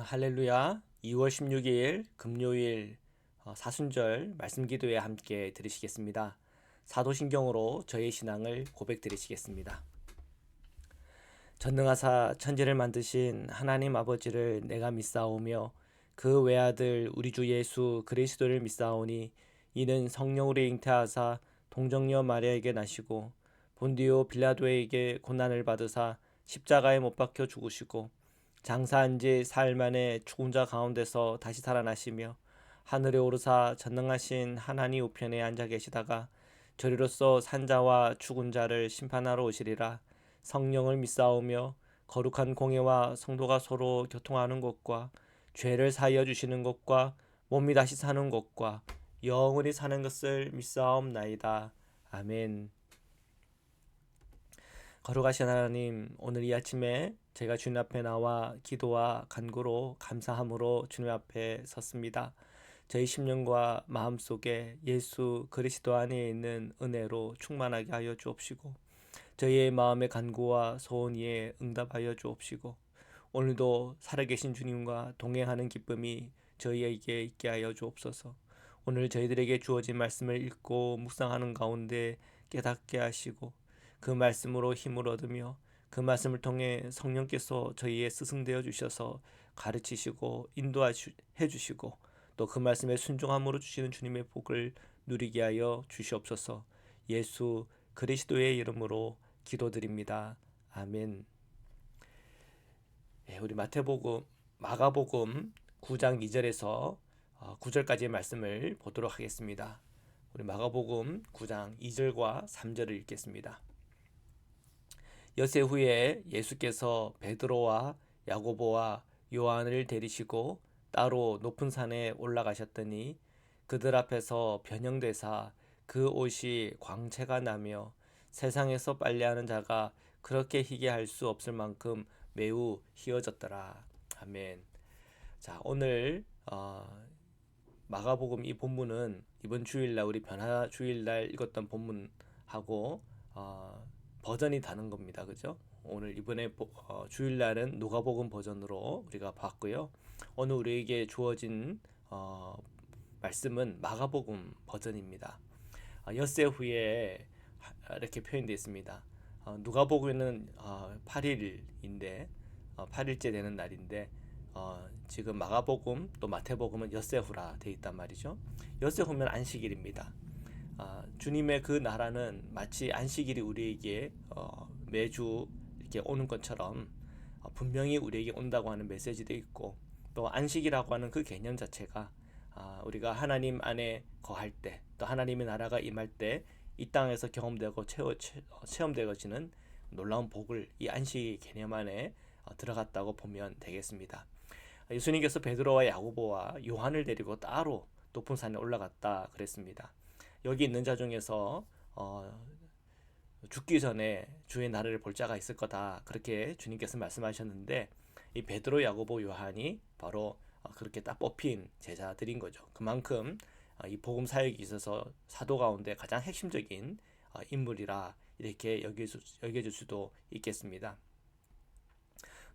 할렐루야. 2월 16일 금요일 사순절 말씀 기도에 함께 들으시겠습니다. 사도신경으로 저의 신앙을 고백 드리시겠습니다. 전능하사 천지를 만드신 하나님 아버지를 내가 믿사오며 그 외아들 우리 주 예수 그리스도를 믿사오니 이는 성령으로 잉태하사 동정녀 마리아에게 나시고 본디오 빌라도에게 고난을 받으사 십자가에 못 박혀 죽으시고 장사한 지 사흘 만에 죽은 자 가운데서 다시 살아나시며 하늘에 오르사 전능하신 하나님 우편에 앉아 계시다가 저리로서 산자와 죽은 자를 심판하러 오시리라. 성령을 믿사오며 거룩한 공예와 성도가 서로 교통하는 것과 죄를 사하여 주시는 것과 몸이 다시 사는 것과 영원히 사는 것을 믿사옵나이다. 아멘. 거룩하신 하나님, 오늘 이 아침에 제가 주님 앞에 나와 기도와 간구로 감사함으로 주님 앞에 섰습니다. 저희 심령과 마음속에 예수 그리스도 안에 있는 은혜로 충만하게 하여 주옵시고 저희의 마음의 간구와 소원 위에 응답하여 주옵시고 오늘도 살아계신 주님과 동행하는 기쁨이 저희에게 있게 하여 주옵소서. 오늘 저희들에게 주어진 말씀을 읽고 묵상하는 가운데 깨닫게 하시고 그 말씀으로 힘을 얻으며 그 말씀을 통해 성령께서 저희의 스승되어 주셔서 가르치시고 인도해 주시고 또 그 말씀에 순종함으로 주시는 주님의 복을 누리게 하여 주시옵소서. 예수 그리스도의 이름으로 기도드립니다. 아멘. 우리 마가복음 9장 2절에서 9절까지의 말씀을 보도록 하겠습니다. 우리 마가복음 9장 2절과 3절을 읽겠습니다. 엿새 후에 예수께서 베드로와 야고보와 요한을 데리시고 따로 높은 산에 올라가셨더니 그들 앞에서 변형되사 그 옷이 광채가 나며 세상에서 빨래하는 자가 그렇게 희게 할 수 없을 만큼 매우 희어졌더라. 아멘. 자, 오늘 마가복음 이 본문은 이번 주일날 우리 변화 주일날 읽었던 본문하고 버전이 다른 겁니다. 그죠? 오늘 이번에 주일날은 누가복음 버전으로 우리가 봤고요. 오늘 우리에게 주어진 말씀은 마가복음 버전입니다. 엿새 후에 이렇게 표현되어 있습니다. 누가복음은 8일인데 8일째 되는 날인데 지금 마가복음 또 마태복음은 엿새 후라 되어 있단 말이죠. 엿새 후면 안식일입니다. 주님의 그 나라는 마치 안식일이 우리에게 매주 이렇게 오는 것처럼 분명히 우리에게 온다고 하는 메시지도 있고 또 안식이라고 하는 그 개념 자체가 우리가 하나님 안에 거할 때 또 하나님의 나라가 임할 때 이 땅에서 경험되고 체험되어지는 놀라운 복을 이 안식 개념 안에 들어갔다고 보면 되겠습니다. 예수님께서 베드로와 야고보와 요한을 데리고 따로 높은 산에 올라갔다 그랬습니다. 여기 있는 자 중에서 죽기 전에 주의 나라를 볼 자가 있을 거다 그렇게 주님께서 말씀하셨는데 이 베드로, 야고보, 요한이 바로 그렇게 딱 뽑힌 제자들인 거죠. 그만큼 이 복음 사역에 있어서 사도 가운데 가장 핵심적인 인물이라 이렇게 여겨질 수도 있겠습니다.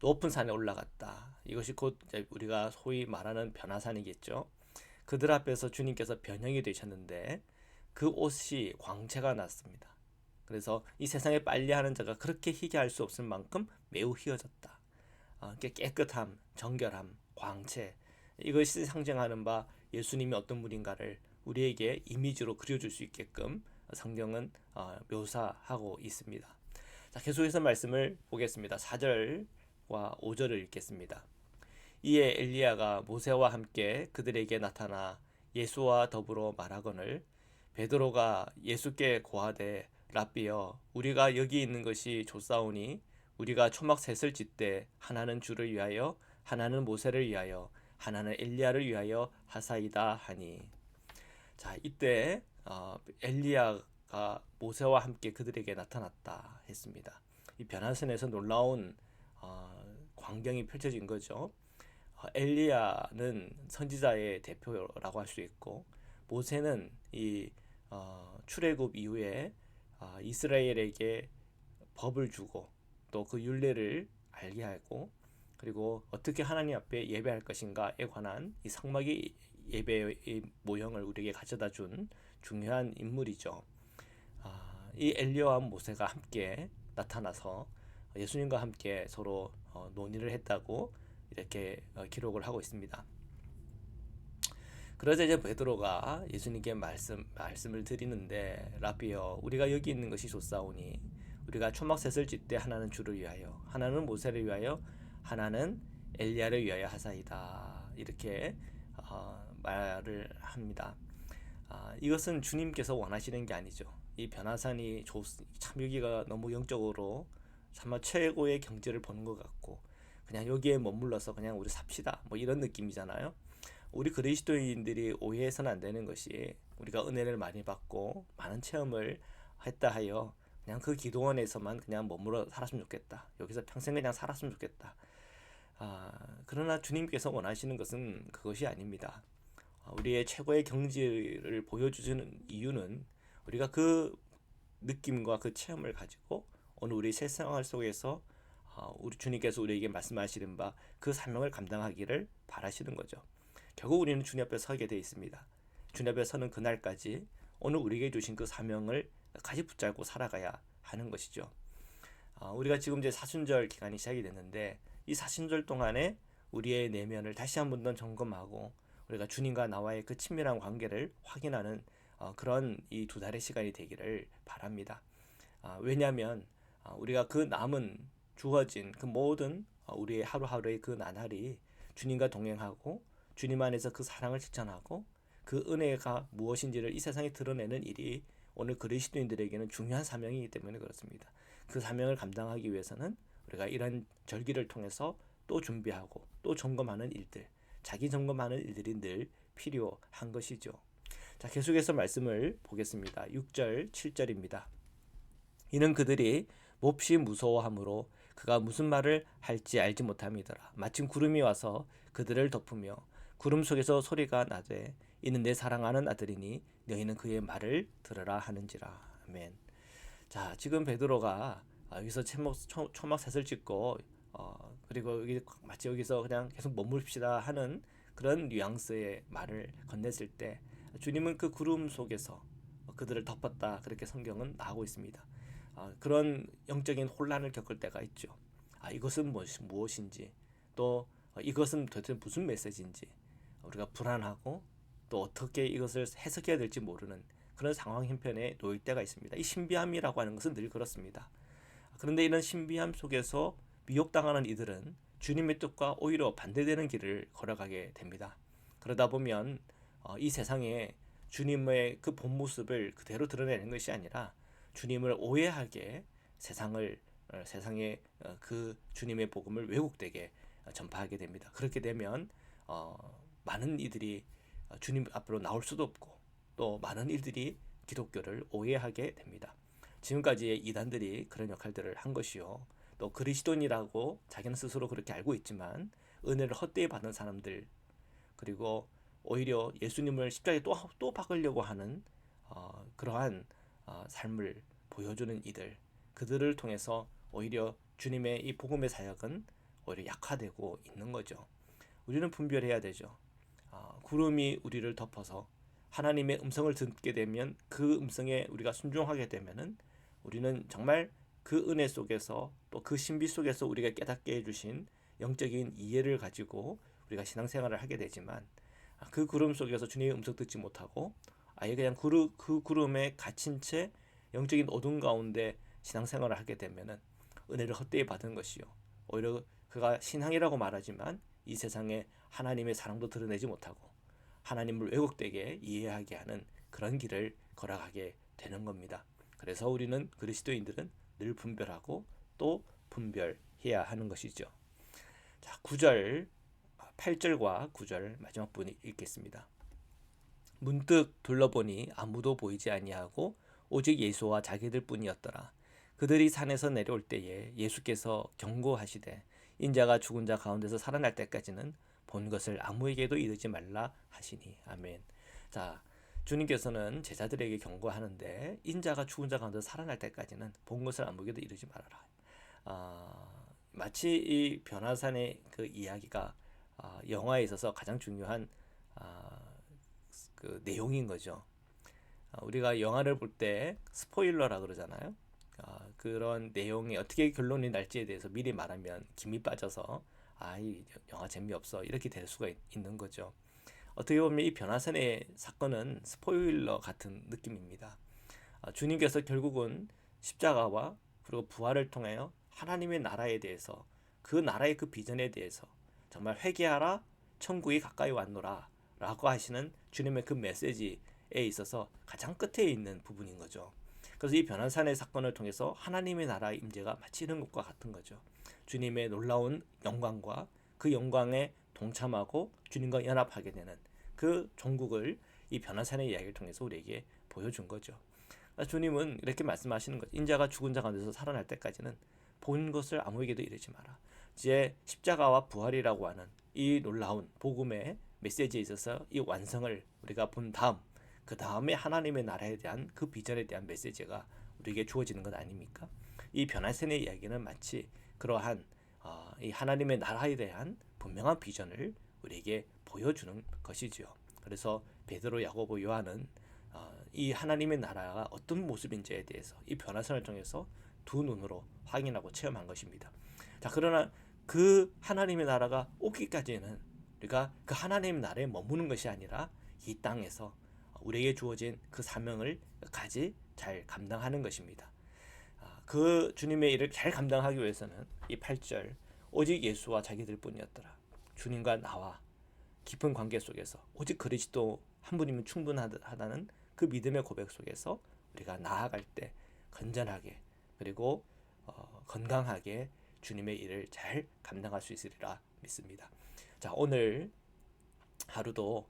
높은 산에 올라갔다. 이것이 곧 우리가 소위 말하는 변화산이겠죠. 그들 앞에서 주님께서 변형이 되셨는데 그 옷이 광채가 났습니다. 그래서 이 세상에 빨래하는 자가 그렇게 희게 할 수 없을 만큼 매우 희어졌다. 깨끗함, 정결함, 광채 이것이 상징하는 바 예수님이 어떤 분인가를 우리에게 이미지로 그려줄 수 있게끔 성경은 묘사하고 있습니다. 자, 계속해서 말씀을 보겠습니다. 4절과 5절을 읽겠습니다. 이에 엘리야가 모세와 함께 그들에게 나타나 예수와 더불어 말하거늘 베드로가 예수께 고하되 랍비여 우리가 여기 있는 것이 좋사오니 우리가 초막 셋을 짓되 하나는 주를 위하여 하나는 모세를 위하여 하나는 엘리야를 위하여 하사이다 하니. 자, 이때 엘리야가 모세와 함께 그들에게 나타났다 했습니다. 이 변화선에서 놀라운 광경이 펼쳐진 거죠. 엘리야는 선지자의 대표라고 할 수 있고 모세는 이 출애굽 이후에 이스라엘에게 법을 주고 또 그 율례를 알게 하고 그리고 어떻게 하나님 앞에 예배할 것인가에 관한 이 성막의 예배의 모형을 우리에게 가져다 준 중요한 인물이죠. 이 엘리야와 모세가 함께 나타나서 예수님과 함께 서로 논의를 했다고 이렇게 기록을 하고 있습니다. 그러자 이제 베드로가 예수님께 말씀을 드리는데, 라비여, 우리가 여기 있는 것이 좋사오니 우리가 초막셋을 짓되 하나는 주를 위하여, 하나는 모세를 위하여, 하나는 엘리야를 위하여 하사이다. 이렇게 말을 합니다. 이것은 주님께서 원하시는 게 아니죠. 이 변화산이 참 여기가 너무 영적으로 정말 최고의 경지를 보는 것 같고, 그냥 여기에 머물러서 그냥 우리 삽시다 뭐 이런 느낌이잖아요. 우리 그리스도인들이 오해해서는 안 되는 것이, 우리가 은혜를 많이 받고 많은 체험을 했다 하여 그냥 그 기도원에서만 그냥 머물러 살았으면 좋겠다, 여기서 평생 그냥 살았으면 좋겠다. 그러나 주님께서 원하시는 것은 그것이 아닙니다. 우리의 최고의 경지를 보여주시는 이유는 우리가 그 느낌과 그 체험을 가지고 오늘 우리 실생활 속에서 우리 주님께서 우리에게 말씀하시는 바 그 사명을 감당하기를 바라시는 거죠. 결국 우리는 주님 앞에 서게 되어 있습니다. 주님 앞에 서는 그날까지 오늘 우리에게 주신 그 사명을 같이 붙잡고 살아가야 하는 것이죠. 우리가 지금 이제 사순절 기간이 시작이 됐는데, 이 사순절 동안에 우리의 내면을 다시 한 번 더 점검하고 우리가 주님과 나와의 그 친밀한 관계를 확인하는 그런 이 2달의 시간이 되기를 바랍니다. 왜냐하면 우리가 그 남은 주어진 그 모든 우리의 하루하루의 그 나날이 주님과 동행하고 주님 안에서 그 사랑을 실천하고 그 은혜가 무엇인지를 이 세상에 드러내는 일이 오늘 그리스도인들에게는 중요한 사명이기 때문에 그렇습니다. 그 사명을 감당하기 위해서는 우리가 이런 절기를 통해서 또 준비하고 또 점검하는 일들, 자기 점검하는 일들이 늘 필요한 것이죠. 자, 계속해서 말씀을 보겠습니다. 6절, 7절입니다. 이는 그들이 몹시 무서워하므로 그가 무슨 말을 할지 알지 못함이더라. 마침 구름이 와서 그들을 덮으며 구름 속에서 소리가 나되 이는 내 사랑하는 아들이니 너희는 그의 말을 들으라 하는지라. 아멘. 자, 지금 베드로가 여기서 초막셋을 짓고 그리고 여기 마치 여기서 그냥 계속 머물읍시다 하는 그런 뉘앙스의 말을 건넸을 때, 주님은 그 구름 속에서 그들을 덮었다, 그렇게 성경은 나오고 있습니다. 그런 영적인 혼란을 겪을 때가 있죠. 이것은 무엇인지, 또 이것은 도대체 무슨 메시지인지 우리가 불안하고 또 어떻게 이것을 해석해야 될지 모르는 그런 상황 형편에 놓일 때가 있습니다. 이 신비함이라고 하는 것은 늘 그렇습니다. 그런데 이런 신비함 속에서 미혹당하는 이들은 주님의 뜻과 오히려 반대되는 길을 걸어가게 됩니다. 그러다 보면 이 세상에 주님의 그 본 모습을 그대로 드러내는 것이 아니라 주님을 오해하게 세상에 그 주님의 복음을 왜곡되게 전파하게 됩니다. 그렇게 되면 많은 이들이 주님 앞으로 나올 수도 없고 또 많은 일들이 기독교를 오해하게 됩니다. 지금까지의 이단들이 그런 역할들을 한 것이요, 또 그리스도인이라고 자기는 스스로 그렇게 알고 있지만 은혜를 헛되이 받은 사람들, 그리고 오히려 예수님을 십자가에 또 박으려고 하는 그러한 삶을 보여주는 이들, 그들을 통해서 오히려 주님의 이 복음의 사역은 오히려 약화되고 있는 거죠. 우리는 분별해야 되죠. 구름이 우리를 덮어서 하나님의 음성을 듣게 되면 그 음성에 우리가 순종하게 되면은 우리는 정말 그 은혜 속에서 또 그 신비 속에서 우리가 깨닫게 해주신 영적인 이해를 가지고 우리가 신앙생활을 하게 되지만, 그 구름 속에서 주님의 음성 듣지 못하고 아예 그냥 그 구름에 갇힌 채 영적인 어둠 가운데 신앙생활을 하게 되면은 은혜를 헛되이 받은 것이요, 오히려 그가 신앙이라고 말하지만 이 세상에 하나님의 사랑도 드러내지 못하고 하나님을 왜곡되게 이해하게 하는 그런 길을 걸어가게 되는 겁니다. 그래서 우리는 그리스도인들은 늘 분별하고 또 분별해야 하는 것이죠. 자, 9절, 8절과 9절 마지막 부분 읽겠습니다. 문득 둘러보니 아무도 보이지 아니하고 오직 예수와 자기들 뿐이었더라. 그들이 산에서 내려올 때에 예수께서 경고하시되 인자가 죽은 자 가운데서 살아날 때까지는 본 것을 아무에게도 이르지 말라 하시니. 아멘. 자, 주님께서는 제자들에게 경고하는데 인자가 죽은 자 가운데서 살아날 때까지는 본 것을 아무에게도 이르지 말아라. 마치 이 변화산의 그 이야기가 영화에 있어서 가장 중요한 아, 그 내용인 거죠. 우리가 영화를 볼 때 스포일러라 그러잖아요. 그런 내용이 어떻게 결론이 날지에 대해서 미리 말하면 김이 빠져서 이 영화 재미없어 이렇게 될 수가 있는 거죠. 어떻게 보면 이 변화산의 사건은 스포일러 같은 느낌입니다. 주님께서 결국은 십자가와 그리고 부활을 통하여 하나님의 나라에 대해서 그 나라의 그 비전에 대해서 정말 회개하라 천국이 가까이 왔노라 라고 하시는 주님의 그 메시지에 있어서 가장 끝에 있는 부분인 거죠. 그래서 이 변화산의 사건을 통해서 하나님의 나라의 임재가 마치 이런 것과 같은 거죠. 주님의 놀라운 영광과 그 영광에 동참하고 주님과 연합하게 되는 그 종국을 이 변화산의 이야기를 통해서 우리에게 보여준 거죠. 주님은 이렇게 말씀하시는 거죠. 인자가 죽은 자 가운데서 살아날 때까지는 본 것을 아무에게도 이르지 마라. 이제 십자가와 부활이라고 하는 이 놀라운 복음의 메시지에 있어서 이 완성을 우리가 본 다음, 그 다음에 하나님의 나라에 대한 그 비전에 대한 메시지가 우리에게 주어지는 것 아닙니까? 이 변화선의 이야기는 마치 그러한 이 하나님의 나라에 대한 분명한 비전을 우리에게 보여주는 것이지요. 그래서 베드로, 야고보, 요한은 이 하나님의 나라가 어떤 모습인지에 대해서 이 변화선을 통해서 두 눈으로 확인하고 체험한 것입니다. 자, 그러나 그 하나님의 나라가 오기까지는 우리가 그 하나님의 나라에 머무는 것이 아니라 이 땅에서 우리에게 주어진 그 사명을 끝까지 잘 감당하는 것입니다. 그 주님의 일을 잘 감당하기 위해서는 이 8절 오직 예수와 자기들 뿐이었더라. 주님과 나와 깊은 관계 속에서 오직 그리스도 한 분이면 충분하다는 그 믿음의 고백 속에서 우리가 나아갈 때 건전하게 그리고 건강하게 주님의 일을 잘 감당할 수 있으리라 믿습니다. 자, 오늘 하루도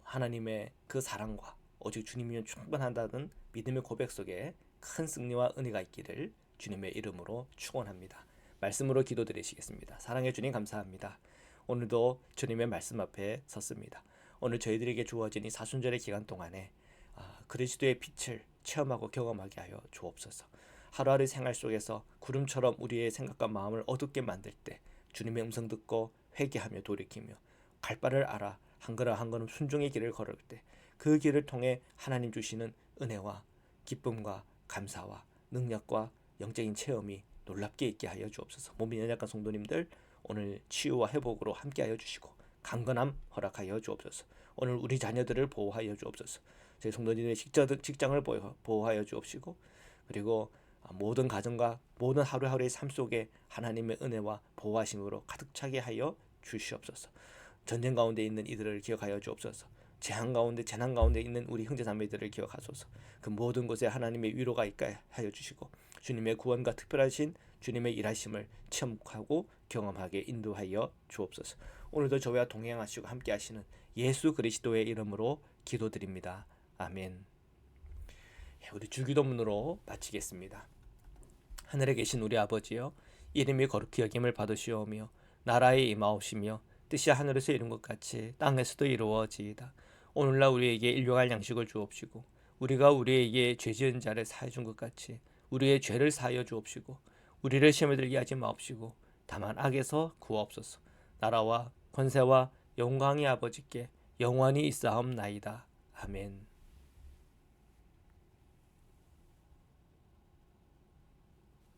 하나님의 그 사랑과 오직 주님이면 충분한다는 믿음의 고백 속에 큰 승리와 은혜가 있기를 주님의 이름으로 축원합니다. 말씀으로 기도드리시겠습니다. 사랑해 주님 감사합니다. 오늘도 주님의 말씀 앞에 섰습니다. 오늘 저희들에게 주어진 이 사순절의 기간 동안에 그리스도의 빛을 체험하고 경험하게 하여 주옵소서. 하루하루 생활 속에서 구름처럼 우리의 생각과 마음을 어둡게 만들 때 주님의 음성 듣고 회개하며 돌이키며 갈 바를 알아 한 걸음 한 걸음 순종의 길을 걸을 때 그 길을 통해 하나님 주시는 은혜와 기쁨과 감사와 능력과 영적인 체험이 놀랍게 있게 하여 주옵소서. 몸이 연약한 성도님들 오늘 치유와 회복으로 함께하여 주시고 강건함 허락하여 주옵소서. 오늘 우리 자녀들을 보호하여 주옵소서. 저희 성도님의 직장을 보호하여 주옵시고 그리고 모든 가정과 모든 하루하루의 삶 속에 하나님의 은혜와 보호하심으로 가득 차게 하여 주시옵소서. 전쟁 가운데 있는 이들을 기억하여 주옵소서. 재난 가운데 있는 우리 형제자매들을 기억하소서. 그 모든 곳에 하나님의 위로가 있게 하여 주시고 주님의 구원과 특별하신 주님의 일하심을 체험하고 경험하게 인도하여 주옵소서. 오늘도 저와 동행하시고 함께 하시는 예수 그리스도의 이름으로 기도드립니다. 아멘. 우리 주기도문으로 마치겠습니다. 하늘에 계신 우리 아버지여, 이름이 거룩히 여김을 받으시오며 나라에 임하옵시며 뜻이 하늘에서 이룬 것 같이 땅에서도 이루어지이다. 오늘날 우리에게 일용할 양식을 주옵시고 우리가 우리에게 죄 지은 자를 사해 준 것 같이 우리의 죄를 사하여 주옵시고 우리를 시험에 들게 하지 마옵시고 다만 악에서 구하옵소서. 나라와 권세와 영광이 아버지께 영원히 있사옵나이다. 아멘.